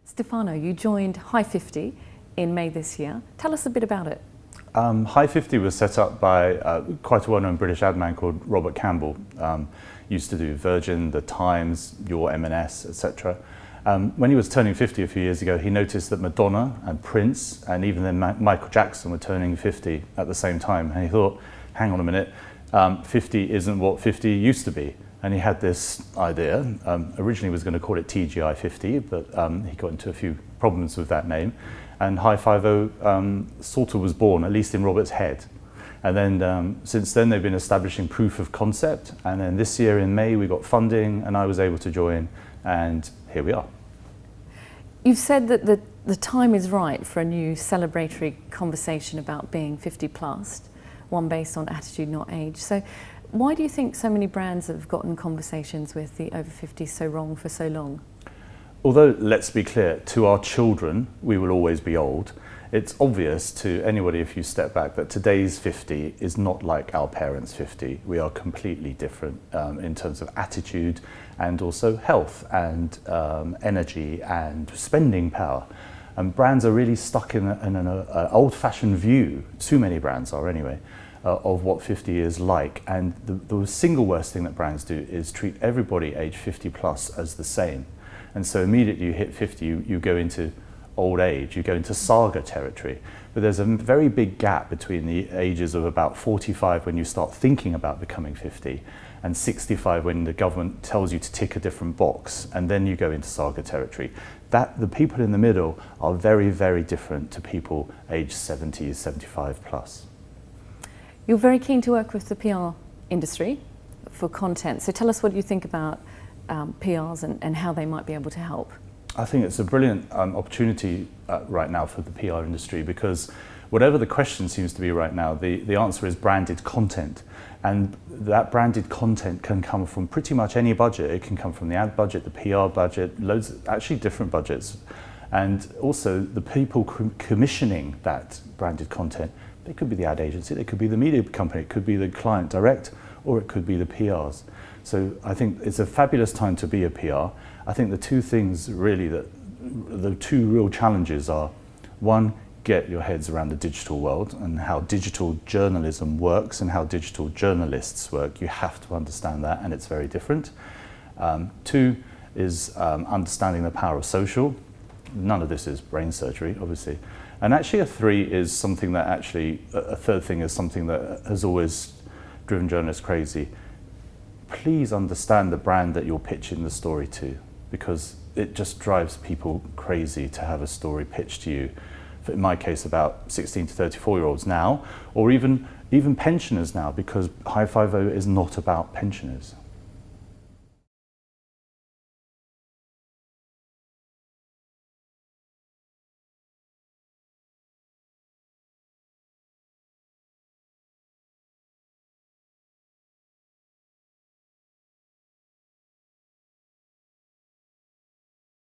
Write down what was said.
Stefano, you joined High50 in May this year. Tell us a bit about it. High50 was set up by quite a well-known British ad man called Robert Campbell. Used to do Virgin, The Times, Your M&S, etc. When he was turning 50 a few years ago, he noticed that Madonna and Prince and even then Michael Jackson were turning 50 at the same time. And he thought, hang on a minute, 50 isn't what 50 used to be. And he had this idea. Originally he was going to call it TGI 50, but he got into a few problems with that name. And High50 sort of was born, at least in Robert's head. And then since then they've been establishing proof of concept. And then this year in May we got funding and I was able to join, and here we are. You've said that the time is right for a new celebratory conversation about being 50 plus, one based on attitude, not age. So why do you think so many brands have gotten conversations with the over 50s so wrong for so long? Although, let's be clear, to our children, we will always be old. It's obvious to anybody, if you step back, that today's 50 is not like our parents' 50. We are completely different in terms of attitude and also health and energy and spending power. And brands are really stuck in an old-fashioned view, too many brands are anyway, of what 50 is like. And the single worst thing that brands do is treat everybody age 50 plus as the same. And so immediately you hit 50, you go into old age, you go into saga territory. But there's a very big gap between the ages of about 45 when you start thinking about becoming 50 and 65 when the government tells you to tick a different box, and then you go into saga territory. The people in the middle are very, very different to people aged 70, 75 plus. You're very keen to work with the PR industry for content. So tell us what you think about PRs and how they might be able to help. I think it's a brilliant opportunity right now for the PR industry, because whatever the question seems to be right now, the answer is branded content. And that branded content can come from pretty much any budget. It can come from the ad budget, the PR budget, loads of actually different budgets. And also the people commissioning that branded content, they could be the ad agency, they could be the media company, it could be the client direct, or it could be the PRs. So I think it's a fabulous time to be a PR. I think the two things really the two real challenges are, one, get your heads around the digital world and how digital journalism works and how digital journalists work. You have to understand that, and it's very different. Two is understanding the power of social. None of this is brain surgery, obviously. And actually a third thing is something that has always driven journalists crazy. Please understand the brand that you're pitching the story to, because it just drives people crazy to have a story pitched to you. In my case, about 16 to 34-year-olds now, or even pensioners now, because High50 is not about pensioners.